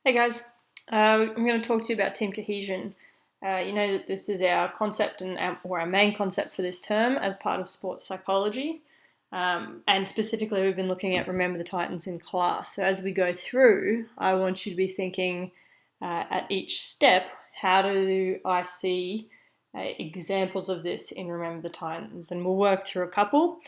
Hey guys, I'm going to talk to you about team cohesion. You know that this is our concept or our main concept for this term as part of sports psychology. And specifically, we've been looking at Remember the Titans in class. So as we go through, I want you to be thinking at each step, how do I see examples of this in Remember the Titans? And we'll work through a couple,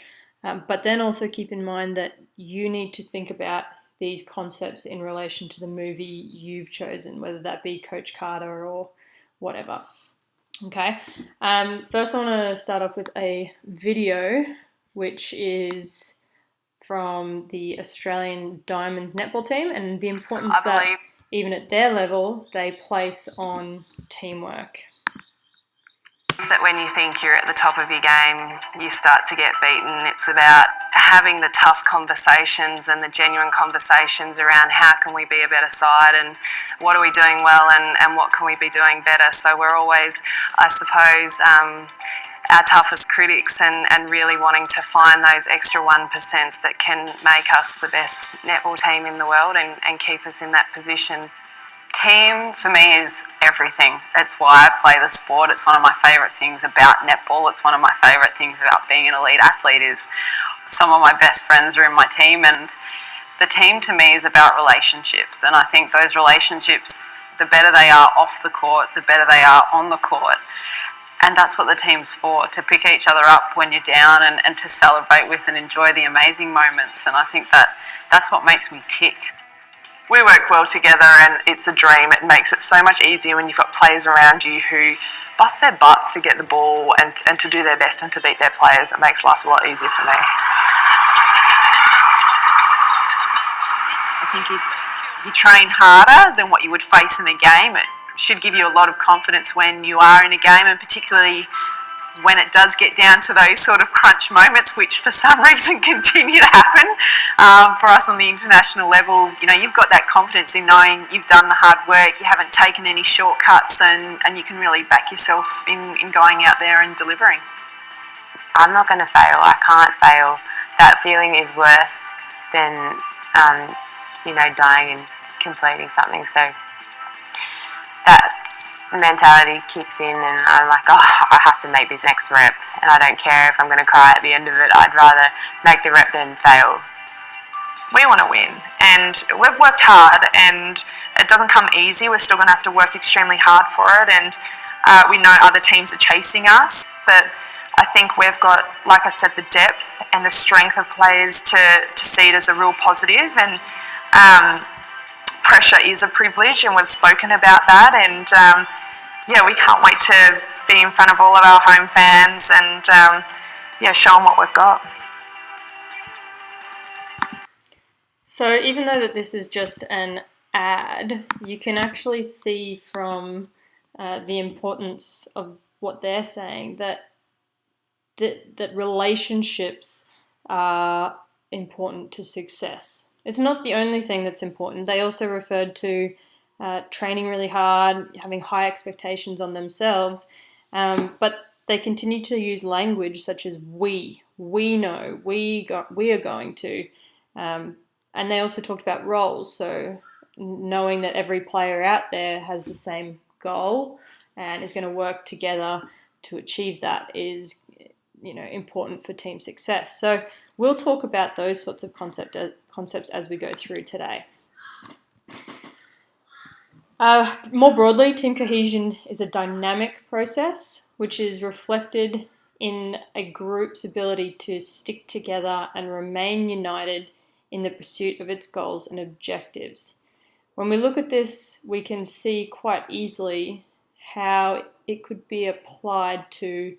but then also keep in mind that you need to think about these concepts in relation to the movie you've chosen, whether that be Coach Carter or whatever. Okay, first I want to start off with a video which is from the Australian Diamonds netball team and the importance that even at their level they place on teamwork. That when you think you're at the top of your game, you start to get beaten. It's about having the tough conversations and the genuine conversations around how can we be a better side and what are we doing well and what can we be doing better. So we're always, I suppose, our toughest critics and really wanting to find those extra 1% that can make us the best netball team in the world and keep us in that position. Team for me is everything. It's why I play the sport. It's one of my favourite things about netball. It's one of my favourite things about being an elite athlete is some of my best friends are in my team, and the team to me is about relationships, and I think those relationships, the better they are off the court, the better they are on the court. And that's what the team's for, to pick each other up when you're down and to celebrate with and enjoy the amazing moments. And I think that's what makes me tick. We work well together and it's a dream. It makes it so much easier when you've got players around you who bust their butts to get the ball and to do their best and to beat their players. It makes life a lot easier for me. I think if you train harder than what you would face in a game, it should give you a lot of confidence when you are in a game, and particularly when it does get down to those sort of crunch moments, which for some reason continue to happen for us on the international level. You know, you've got that confidence in knowing you've done the hard work, you haven't taken any shortcuts, and you can really back yourself in going out there and delivering. I'm not going to fail. I can't fail. That feeling is worse than, dying and completing something. So that mentality kicks in and I'm like, I have to make this next rep, and I don't care if I'm going to cry at the end of it. I'd rather make the rep than fail. We want to win, and we've worked hard, and it doesn't come easy. We're still going to have to work extremely hard for it, and we know other teams are chasing us, but I think we've got, like I said, the depth and the strength of players to see it as a real positive, and pressure is a privilege, and we've spoken about that, and we can't wait to be in front of all of our home fans and show them what we've got. So even though that this is just an ad, you can actually see from the importance of what they're saying that relationships are important to success. It's not the only thing that's important. They also referred to training really hard, having high expectations on themselves, but they continue to use language such as we know, we are going to, and they also talked about roles, so knowing that every player out there has the same goal and is going to work together to achieve that is important for team success. So we'll talk about those sorts of concepts as we go through today. More broadly, team cohesion is a dynamic process which is reflected in a group's ability to stick together and remain united in the pursuit of its goals and objectives. When we look at this, we can see quite easily how it could be applied to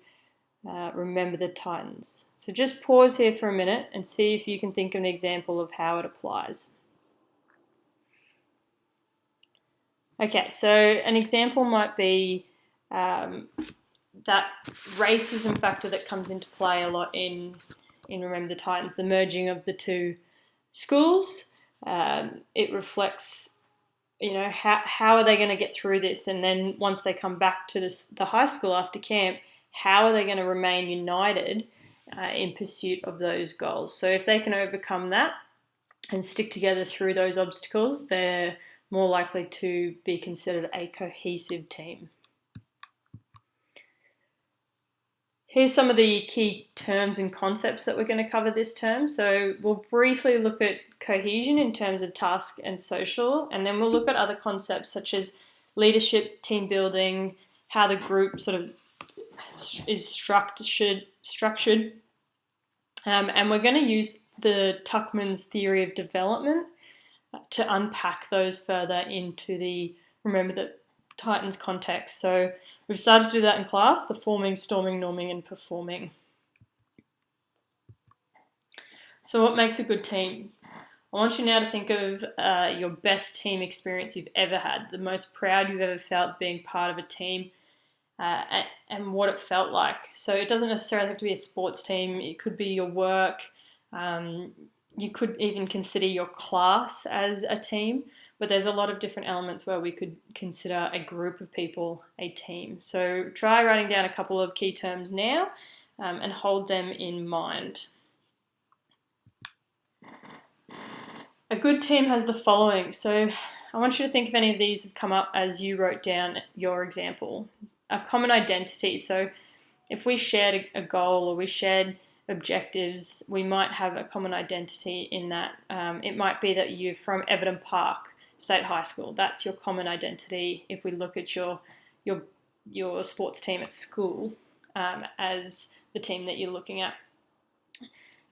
Remember the Titans. So just pause here for a minute and see if you can think of an example of how it applies. Okay, so an example might be that racism factor that comes into play a lot in Remember the Titans, the merging of the two schools. It reflects, how are they going to get through this? And then once they come back to the high school after camp, how are they going to remain united in pursuit of those goals? So if they can overcome that and stick together through those obstacles, they're more likely to be considered a cohesive team. Here's some of the key terms and concepts that we're going to cover this term. So we'll briefly look at cohesion in terms of task and social, and then we'll look at other concepts such as leadership, team building, how the group sort of is structured. And we're going to use the Tuckman's theory of development to unpack those further into the Remember the Titans context. So we've started to do that in class, the forming, storming, norming, and performing. So what makes a good team? I want you now to think of your best team experience you've ever had, the most proud you've ever felt being part of a team, and what it felt like. So it doesn't necessarily have to be a sports team. It could be your work. You could even consider your class as a team, but there's a lot of different elements where we could consider a group of people a team. So try writing down a couple of key terms now and hold them in mind. A good team has the following. So I want you to think if any of these have come up as you wrote down your example. A common identity. So if we shared a goal or we shared objectives, we might have a common identity in that. It might be that you're from Everton Park State High School. That's your common identity if we look at your sports team at school as the team that you're looking at.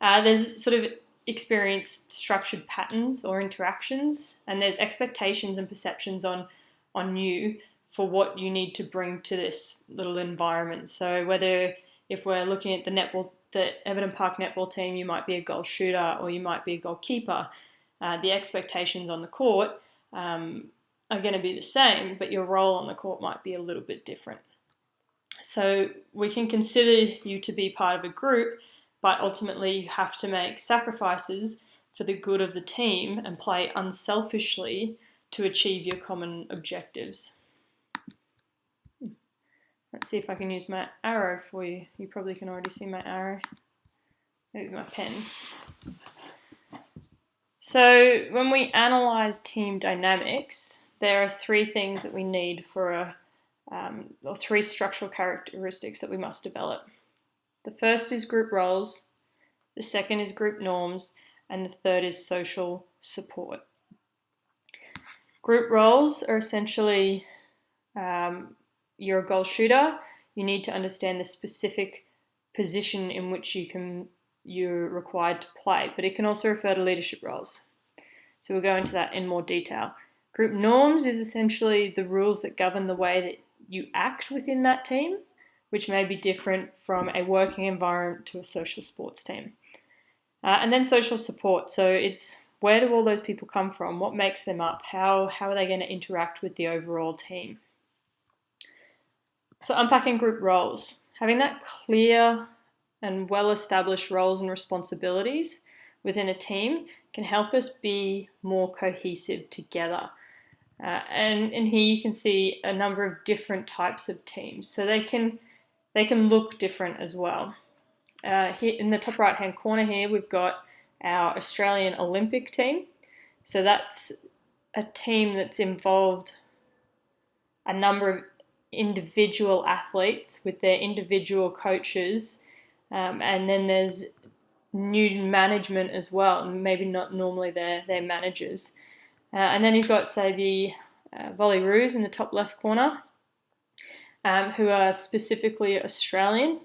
There's sort of experienced structured patterns or interactions, and there's expectations and perceptions on you for what you need to bring to this little environment. So whether if we're looking at the Everton Park netball team, you might be a goal shooter or you might be a goalkeeper. The expectations on the court are going to be the same, but your role on the court might be a little bit different. So we can consider you to be part of a group, but ultimately you have to make sacrifices for the good of the team and play unselfishly to achieve your common objectives. Let's see if I can use my arrow for you. You probably can already see my arrow. Maybe my pen. So when we analyse team dynamics, there are three things that we need for or three structural characteristics that we must develop. The first is group roles, the second is group norms, and the third is social support. Group roles are essentially you're a goal shooter, you need to understand the specific position in which you're required to play, but it can also refer to leadership roles. So we'll go into that in more detail. Group norms is essentially the rules that govern the way that you act within that team, which may be different from a working environment to a social sports team. And then social support. So it's where do all those people come from? What makes them up? How are they going to interact with the overall team? So unpacking group roles. Having that clear and well-established roles and responsibilities within a team can help us be more cohesive together. And here you can see a number of different types of teams. So they can look different as well. Here in the top right-hand corner here, we've got our Australian Olympic team. So that's a team that's involved a number of individual athletes with their individual coaches, and then there's new management as well, and maybe not normally their managers. And then you've got, say, the Volleyroos in the top left corner, who are specifically Australian,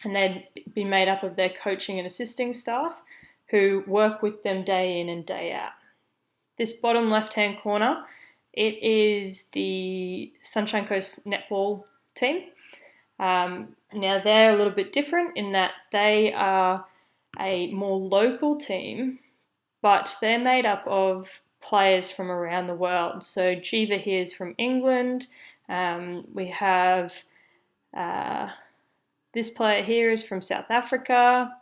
and they'd be made up of their coaching and assisting staff who work with them day in and day out. This bottom left-hand corner, it is the Sunshine Coast netball team. Now they're a little bit different in that they are a more local team, but they're made up of players from around the world. So Jiva here is from England. We have this player here is from South Africa.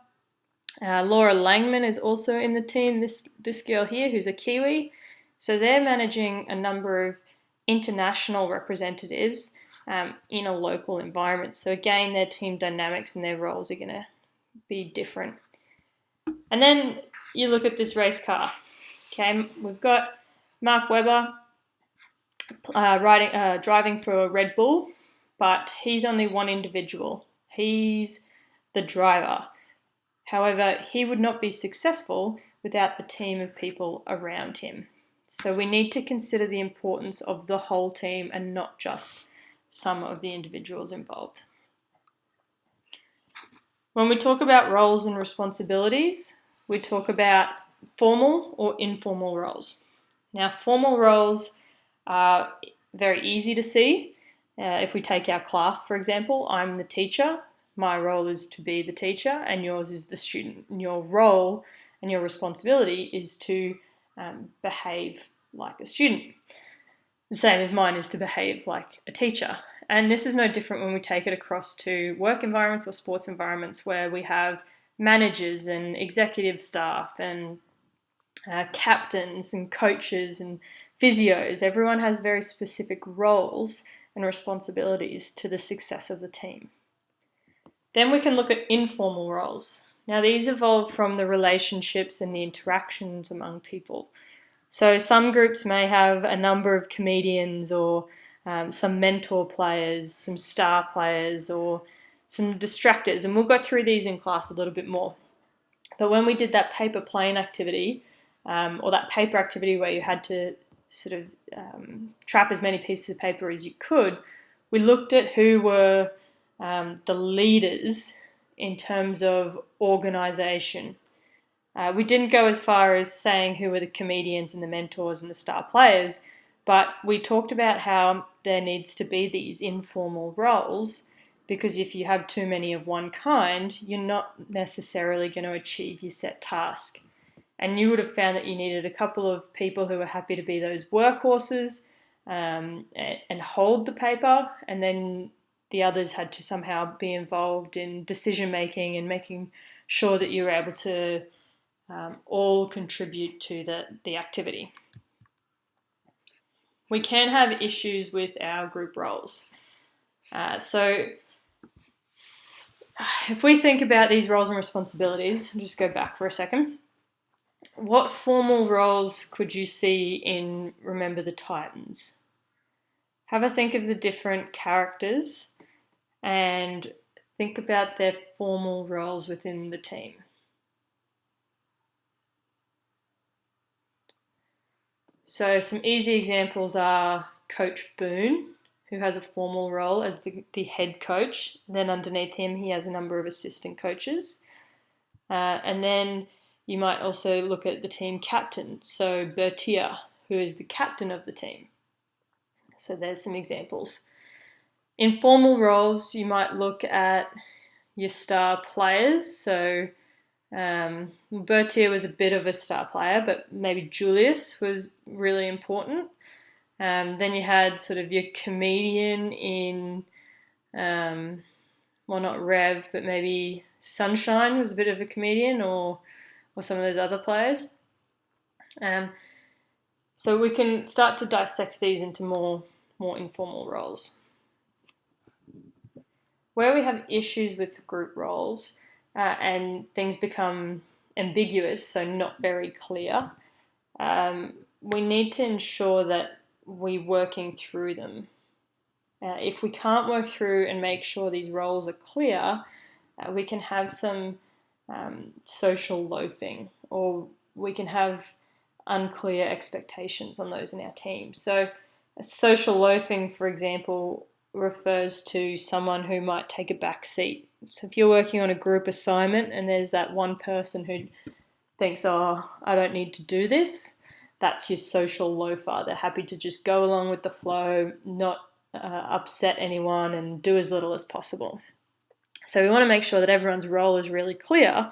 Laura Langman is also in the team, this girl here who's a Kiwi. So they're managing a number of international representatives in a local environment. So again, their team dynamics and their roles are going to be different. And then you look at this race car. Okay, we've got Mark Webber, driving for a Red Bull, but he's only one individual. He's the driver. However, he would not be successful without the team of people around him. So we need to consider the importance of the whole team and not just some of the individuals involved. When we talk about roles and responsibilities, we talk about formal or informal roles. Now, formal roles are very easy to see. If we take our class, for example, I'm the teacher. My role is to be the teacher, and yours is the student. And your role and your responsibility is to behave like a student. The same as mine is to behave like a teacher. And this is no different when we take it across to work environments or sports environments where we have managers and executive staff and captains and coaches and physios. Everyone has very specific roles and responsibilities to the success of the team. Then we can look at informal roles. Now, these evolve from the relationships and the interactions among people. So some groups may have a number of comedians or some mentor players, some star players, or some distractors, and we'll go through these in class a little bit more. But when we did that paper plane activity, or that paper activity where you had to sort of trap as many pieces of paper as you could, we looked at who were the leaders in terms of organisation. We didn't go as far as saying who were the comedians and the mentors and the star players, but we talked about how there needs to be these informal roles, because if you have too many of one kind, you're not necessarily going to achieve your set task. And you would have found that you needed a couple of people who were happy to be those workhorses and hold the paper, and then the others had to somehow be involved in decision making and making sure that you were able to all contribute to the activity. We can have issues with our group roles. So if we think about these roles and responsibilities, I'll just go back for a second. What formal roles could you see in Remember the Titans? Have a think of the different characters and think about their formal roles within the team. So some easy examples are Coach Boone, who has a formal role as the head coach. Then underneath him, he has a number of assistant coaches. And then you might also look at the team captain. So Bertier, who is the captain of the team. So there's some examples. In formal roles, you might look at your star players. So Bertier was a bit of a star player, but maybe Julius was really important. Then you had sort of your comedian in, well, not Rev, but maybe Sunshine was a bit of a comedian, or some of those other players. So we can start to dissect these into more informal roles. Where we have issues with group roles and things become ambiguous, so not very clear, we need to ensure that we're working through them. If we can't work through and make sure these roles are clear, we can have some social loafing, or we can have unclear expectations on those in our team. So social loafing, for example, refers to someone who might take a back seat. So if you're working on a group assignment and there's that one person who thinks, oh, I don't need to do this, that's your social loafer. They're happy to just go along with the flow, not upset anyone, and do as little as possible. So we want to make sure that everyone's role is really clear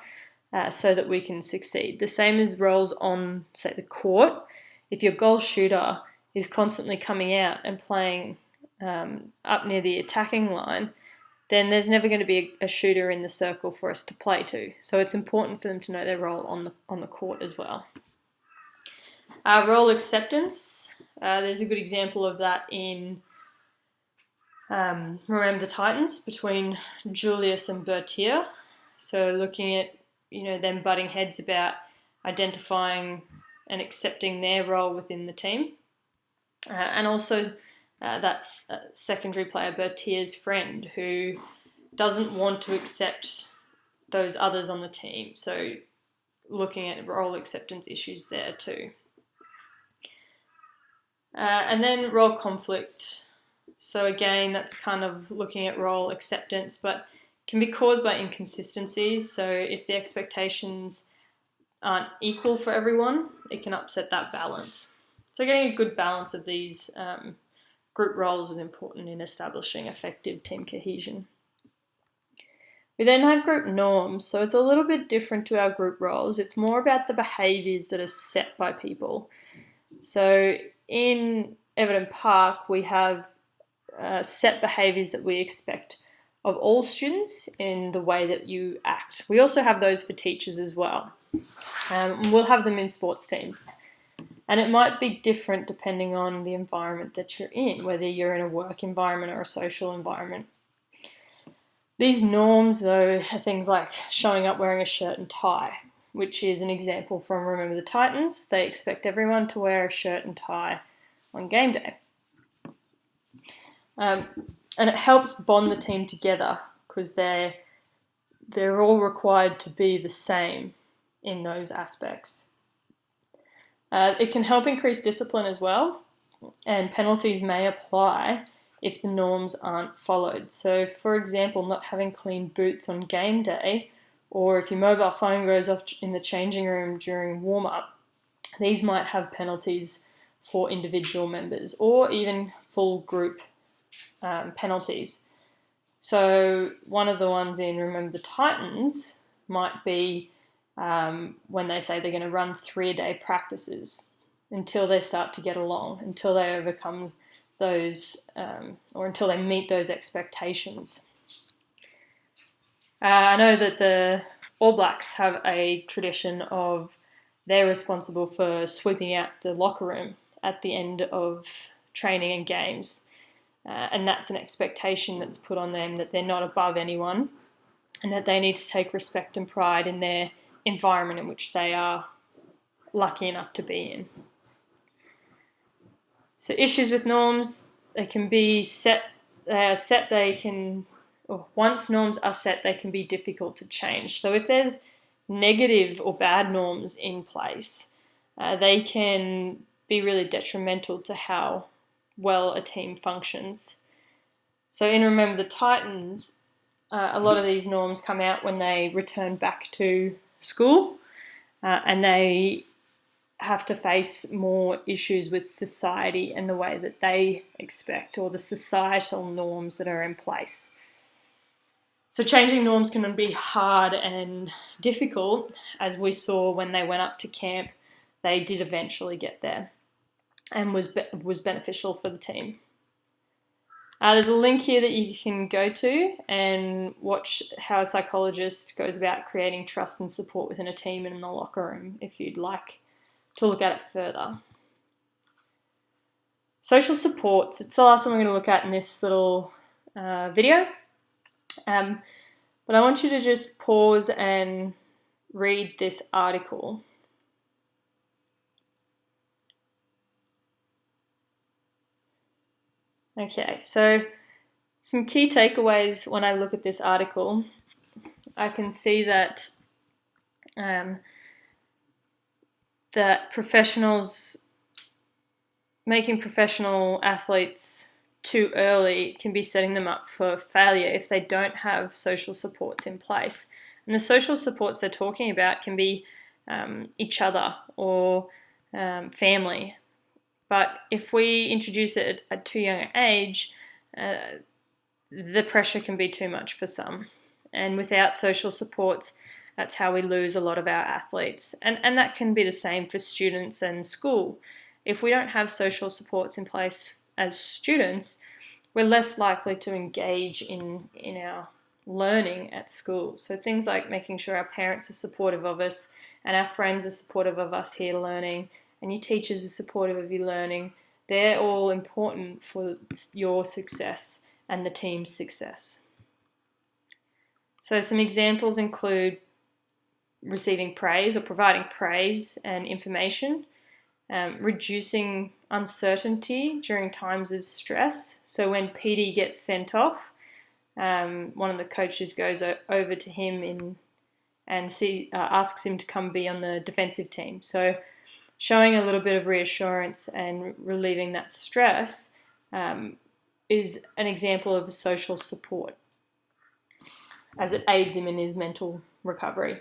so that we can succeed. The same as roles on, say, the court. If your goal shooter is constantly coming out and playing up near the attacking line, then there's never going to be a shooter in the circle for us to play to. So it's important for them to know their role on the court as well. Role acceptance. There's a good example of that in Remember the Titans between Julius and Bertier. So looking at them butting heads about identifying and accepting their role within the team. And also that's secondary player Bertier's friend, who doesn't want to accept those others on the team. So looking at role acceptance issues there too. And then role conflict. So again, that's kind of looking at role acceptance, but can be caused by inconsistencies. So if the expectations aren't equal for everyone, it can upset that balance. So getting a good balance of these group roles is important in establishing effective team cohesion. We then have group norms, so it's a little bit different to our group roles. It's more about the behaviours that are set by people. So in Everton Park, we have set behaviours that we expect of all students in the way that you act. We also have those for teachers as well. We'll have them in sports teams. And it might be different depending on the environment that you're in, whether you're in a work environment or a social environment. These norms, though, are things like showing up wearing a shirt and tie, which is an example from Remember the Titans. They expect everyone to wear a shirt and tie on game day. And it helps bond the team together because they're all required to be the same in those aspects. It can help increase discipline as well, and penalties may apply if the norms aren't followed. So, for example, not having clean boots on game day, or if your mobile phone goes off in the changing room during warm-up, these might have penalties for individual members or even full group penalties. So one of the ones in Remember the Titans might be when they say they're going to run 3-a-day practices until they start to get along, until they overcome those, or until they meet those expectations. I know that the All Blacks have a tradition of they're responsible for sweeping out the locker room at the end of training and games. And that's an expectation that's put on them, that they're not above anyone and that they need to take respect and pride in their environment in which they are lucky enough to be in. So issues with norms, they can be set, once norms are set, they can be difficult to change. So if there's negative or bad norms in place, they can be really detrimental to how well a team functions. So in Remember the Titans, a lot of these norms come out when they return back to school and they have to face more issues with society and the way that they expect, or the societal norms that are in place. So changing norms can be hard and difficult, as we saw when they went up to camp. They did eventually get there and was beneficial for the team. There's a link here that you can go to and watch how a psychologist goes about creating trust and support within a team and in the locker room if you'd like to look at it further. Social supports, it's the last one we're going to look at in this little video. But I want you to just pause and read this article. Okay, so some key takeaways when I look at this article. I can see that that making professional athletes too early can be setting them up for failure if they don't have social supports in place. And the social supports they're talking about can be each other or family. But if we introduce it at too young an age, the pressure can be too much for some. And without social supports, that's how we lose a lot of our athletes. And that can be the same for students and school. If we don't have social supports in place as students, we're less likely to engage in our learning at school. So things like making sure our parents are supportive of us and our friends are supportive of us here learning, and your teachers are supportive of you learning, they're all important for your success and the team's success. So some examples include receiving praise or providing praise and information, reducing uncertainty during times of stress. So when PD gets sent off, one of the coaches goes over to him and asks him to come be on the defensive team. So showing a little bit of reassurance and relieving that stress is an example of social support, as it aids him in his mental recovery.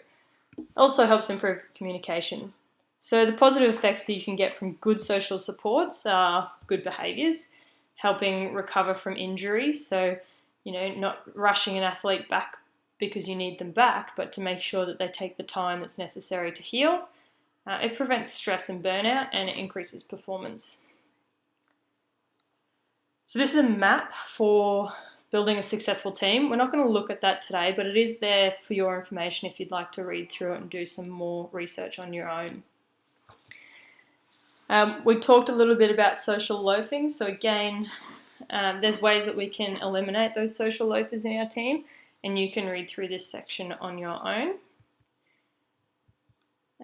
It also helps improve communication. So the positive effects that you can get from good social supports are good behaviours, helping recover from injury. So, not rushing an athlete back because you need them back, but to make sure that they take the time that's necessary to heal. It prevents stress and burnout, and it increases performance. So this is a map for building a successful team. We're not going to look at that today, but it is there for your information if you'd like to read through it and do some more research on your own. We talked a little bit about social loafing. So again, there's ways that we can eliminate those social loafers in our team, and you can read through this section on your own.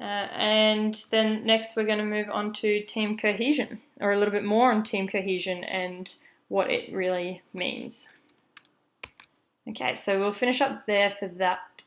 And then next we're going to move on to team cohesion, or a little bit more on team cohesion and what it really means. Okay, so we'll finish up there for that